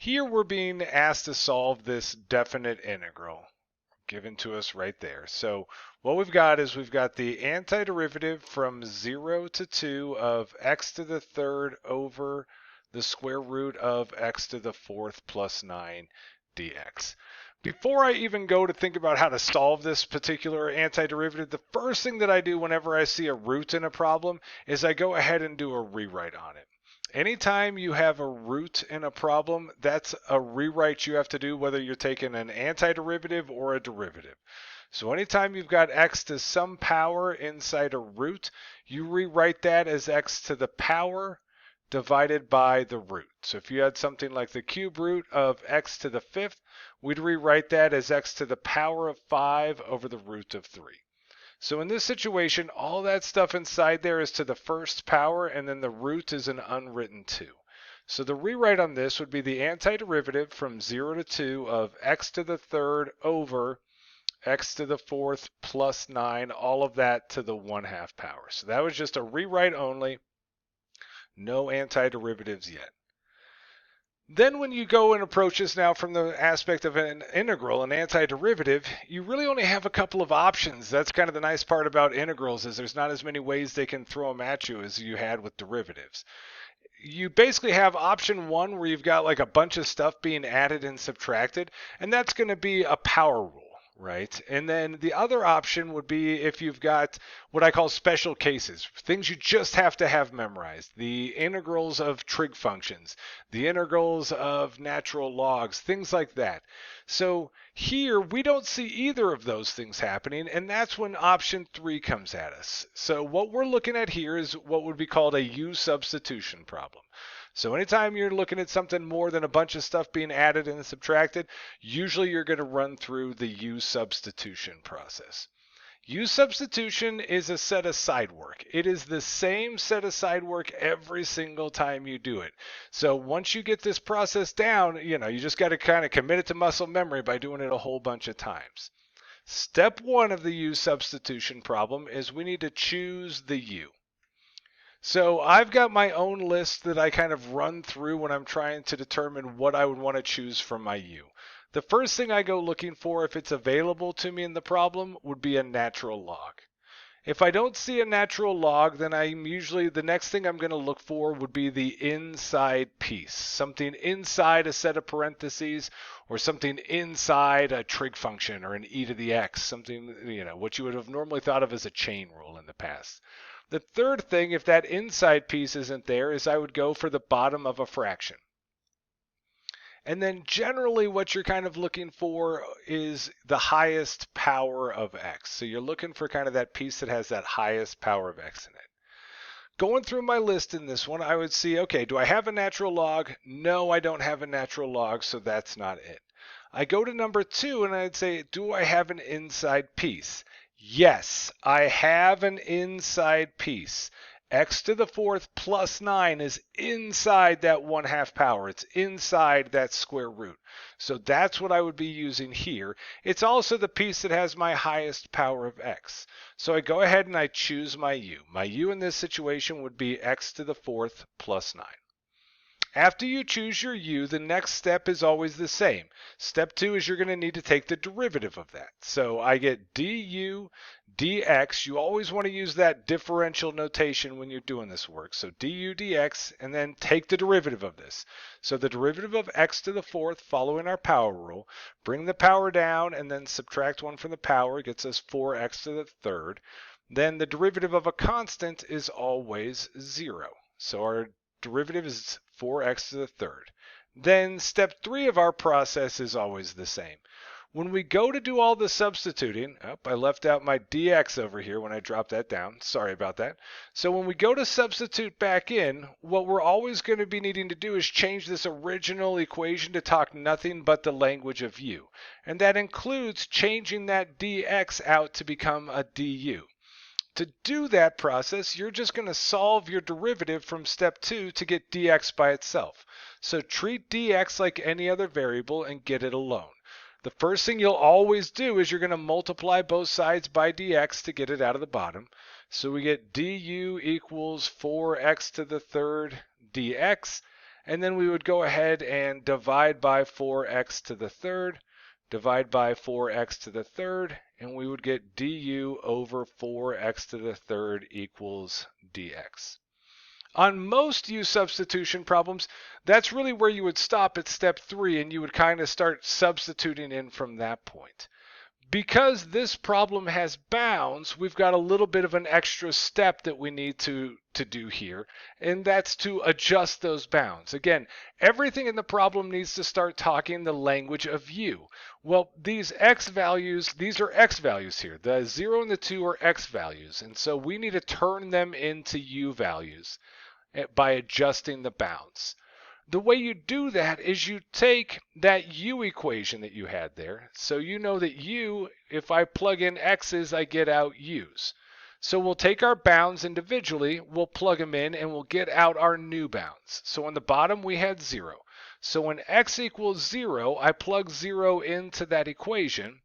Here we're being asked to solve this definite integral given to us right there. So what we've got is we've got the antiderivative from 0 to 2 of x to the third over the square root of x to the fourth plus 9 dx. Before I even go to think about how to solve this particular antiderivative, the first thing that I do whenever I see a root in a problem is I go ahead and do a rewrite on it. Anytime you have a root in a problem, that's a rewrite you have to do whether you're taking an antiderivative or a derivative. So anytime you've got x to some power inside a root, you rewrite that as x to the power divided by the root. So if you had something like the cube root of x to the fifth, we'd rewrite that as x to the power of 5 over the root of 3. So in this situation, all that stuff inside there is to the first power, and then the root is an unwritten 2. So the rewrite on this would be the antiderivative from 0 to 2 of x to the third over x to the fourth plus 9, all of that to the 1/2 power. So that was just a rewrite only, no antiderivatives yet. Then when you go and approach this now from the aspect of an integral, an antiderivative, you really only have a couple of options. That's kind of the nice part about integrals, is there's not as many ways they can throw them at you as you had with derivatives. You basically have option 1 where you've got like a bunch of stuff being added and subtracted, and that's going to be a power rule. Right? And then the other option would be if you've got what I call special cases, things you just have to have memorized. The integrals of trig functions, the integrals of natural logs, things like that. So here we don't see either of those things happening, and that's when option 3 comes at us. So what we're looking at here is what would be called a U-substitution problem. So anytime you're looking at something more than a bunch of stuff being added and subtracted, usually you're going to run through the U-substitution process. U-substitution is a set of side work. It is the same set of side work every single time you do it. So once you get this process down, you just got to kind of commit it to muscle memory by doing it a whole bunch of times. Step 1 of the U-substitution problem is we need to choose the U. So I've got my own list that I kind of run through when I'm trying to determine what I would want to choose from my U. The first thing I go looking for, if it's available to me in the problem, would be a natural log. If I don't see a natural log, then the next thing I'm going to look for would be the inside piece, something inside a set of parentheses or something inside a trig function or an e to the x, something, what you would have normally thought of as a chain rule in the past. The third thing, if that inside piece isn't there, is I would go for the bottom of a fraction. And then generally what you're kind of looking for is the highest power of x. So you're looking for kind of that piece that has that highest power of x in it. Going through my list in this one, I would see, okay, do I have a natural log? No, I don't have a natural log, so that's not it. I go to number 2 and I'd say, do I have an inside piece? Yes, I have an inside piece. X to the fourth plus 9 is inside that 1/2 power. It's inside that square root. So that's what I would be using here. It's also the piece that has my highest power of x. So I go ahead and I choose my u. My u in this situation would be x to the fourth plus 9. After you choose your u, the next step is always the same. Step 2 is you're going to need to take the derivative of that. So I get du dx. You always want to use that differential notation when you're doing this work. So du dx, and then take the derivative of this. So the derivative of x to the fourth, following our power rule, bring the power down and then subtract 1 from the power, gets us 4x to the third. Then the derivative of a constant is always 0. So our derivative is 4x to the third. Then step 3 of our process is always the same. When we go to do all the substituting, I left out my dx over here when I dropped that down. Sorry about that. So when we go to substitute back in, what we're always going to be needing to do is change this original equation to talk nothing but the language of u. And that includes changing that dx out to become a du. To do that process, you're just going to solve your derivative from step 2 to get dx by itself. So treat dx like any other variable and get it alone. The first thing you'll always do is you're going to multiply both sides by dx to get it out of the bottom. So we get du equals 4x to the third dx. and then we would go ahead and divide by 4x to the third, divide by 4x to the third, and we would get du over 4x to the third equals dx. On most U-substitution problems, that's really where you would stop at step 3 and you would kind of start substituting in from that point. Because this problem has bounds, we've got a little bit of an extra step that we need to do here, and that's to adjust those bounds. Again, everything in the problem needs to start talking the language of U. Well, these x values, these are x values here. The 0 and the 2 are x values, and so we need to turn them into U values by adjusting the bounds. The way you do that is you take that U equation that you had there. So you know that U, if I plug in X's, I get out U's. So we'll take our bounds individually, we'll plug them in, and we'll get out our new bounds. So on the bottom we had 0. So when X equals 0, I plug 0 into that equation,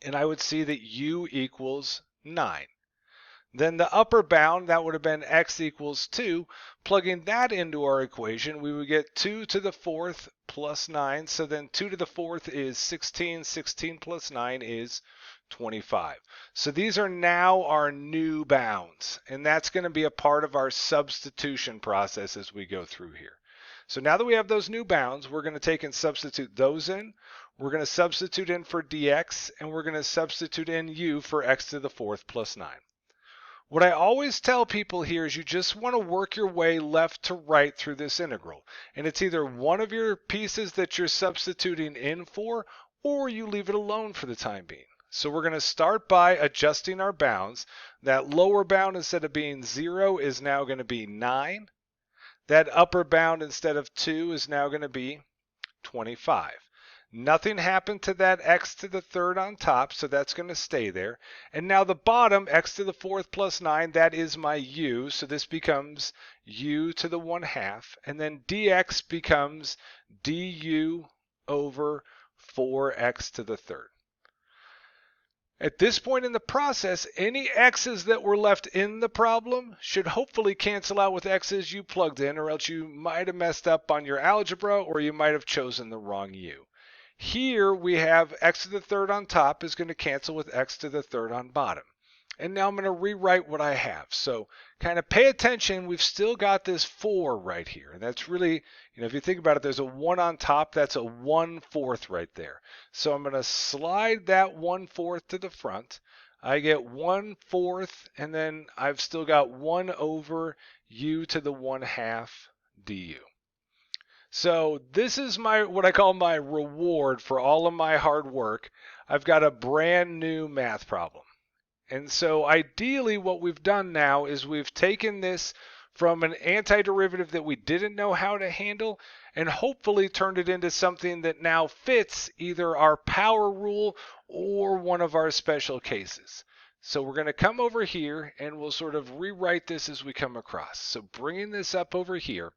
and I would see that U equals 9. Then the upper bound, that would have been x equals 2. Plugging that into our equation, we would get 2 to the 4th plus 9. So then 2 to the 4th is 16. 16 plus 9 is 25. So these are now our new bounds, and that's going to be a part of our substitution process as we go through here. So now that we have those new bounds, we're going to take and substitute those in. We're going to substitute in for dx, and we're going to substitute in u for x to the 4th plus 9. What I always tell people here is you just want to work your way left to right through this integral. And it's either one of your pieces that you're substituting in for, or you leave it alone for the time being. So we're going to start by adjusting our bounds. That lower bound, instead of being 0, is now going to be 9. That upper bound, instead of 2, is now going to be 25. Nothing happened to that x to the third on top, so that's going to stay there. And now the bottom, x to the 4th plus 9, that is my u, so this becomes u to the 1/2. And then dx becomes du over 4x to the third. At this point in the process, any x's that were left in the problem should hopefully cancel out with x's you plugged in, or else you might have messed up on your algebra, or you might have chosen the wrong u. Here we have x to the third on top is going to cancel with x to the third on bottom. And now I'm going to rewrite what I have. So kind of pay attention, we've still got this 4 right here. And that's really, if you think about it, there's a 1 on top, that's a 1/4 right there. So I'm going to slide that 1/4 to the front. I get 1/4, and then I've still got 1 over u to the 1/2 du. So this is what I call my reward for all of my hard work. I've got a brand new math problem. And so ideally what we've done now is we've taken this from an antiderivative that we didn't know how to handle and hopefully turned it into something that now fits either our power rule or one of our special cases. So we're going to come over here and we'll sort of rewrite this as we come across. So bringing this up over here,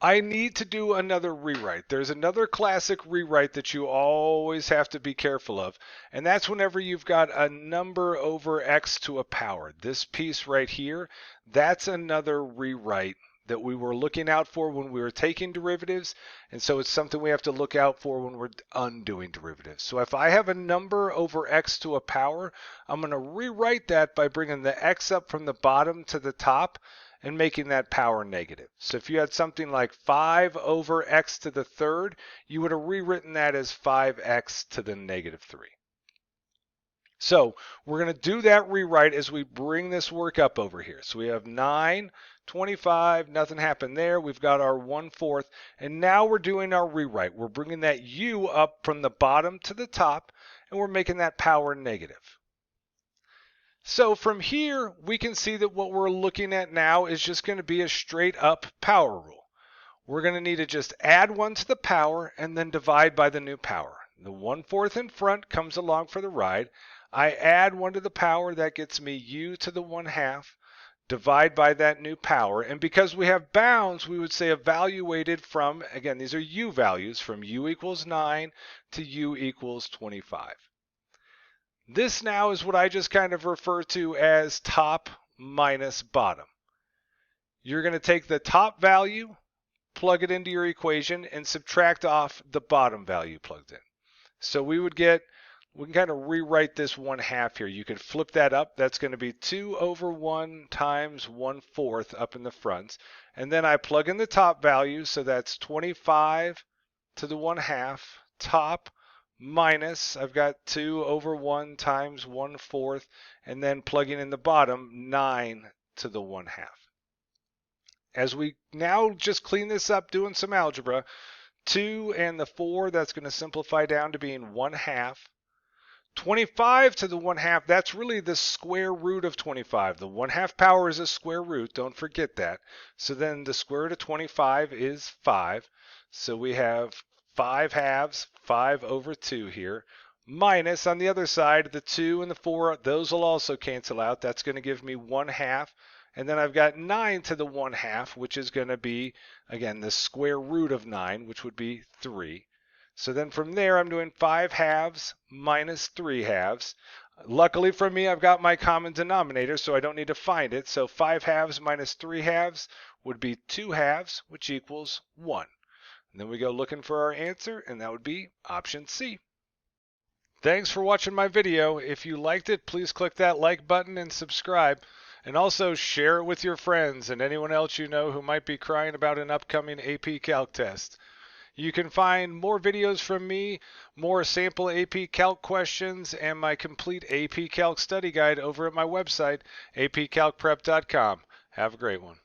I need to do another rewrite. There's another classic rewrite that you always have to be careful of, and that's whenever you've got a number over x to a power. This piece right here, that's another rewrite that we were looking out for when we were taking derivatives, and so it's something we have to look out for when we're undoing derivatives. So if I have a number over x to a power, I'm going to rewrite that by bringing the x up from the bottom to the top and making that power negative. So if you had something like 5 over x to the third, you would have rewritten that as 5x to the negative 3. So we're going to do that rewrite as we bring this work up over here. So we have 9, 25, nothing happened there. We've got our 1/4, and now we're doing our rewrite. We're bringing that u up from the bottom to the top, and we're making that power negative. So from here, we can see that what we're looking at now is just going to be a straight up power rule. We're going to need to just add 1 to the power and then divide by the new power. The 1/4 in front comes along for the ride. I add 1 to the power, that gets me u to the 1/2, divide by that new power. And because we have bounds, we would say evaluated from, again, these are u values, from u equals 9 to u equals 25. This now is what I just kind of refer to as top minus bottom. You're going to take the top value, plug it into your equation, and subtract off the bottom value plugged in. So we can kind of rewrite this 1/2 here. You could flip that up. That's going to be 2/1 times 1/4 up in the front. And then I plug in the top value, so that's 25 to the 1/2 top minus, I've got 2/1 times 1/4, and then plugging in the bottom, 9 to the 1/2. As we now just clean this up doing some algebra, 2 and the 4, that's going to simplify down to being 1/2. 25 to the 1/2, that's really the square root of 25. The 1/2 power is a square root, don't forget that. So then the square root of 25 is 5. So we have 5/2, 5/2 here. Minus, on the other side, the 2 and the 4, those will also cancel out. That's going to give me 1/2. And then I've got 9 to the 1/2, which is going to be, again, the square root of 9, which would be 3. So then from there, I'm doing 5/2 minus 3/2. Luckily for me, I've got my common denominator, so I don't need to find it. So 5/2 minus 3/2 would be 2/2, which equals 1. And then we go looking for our answer, and that would be option C. Thanks for watching my video. If you liked it, please click that like button and subscribe. And also share it with your friends and anyone else you know who might be crying about an upcoming AP Calc test. You can find more videos from me, more sample AP Calc questions, and my complete AP Calc study guide over at my website, apcalcprep.com. Have a great one.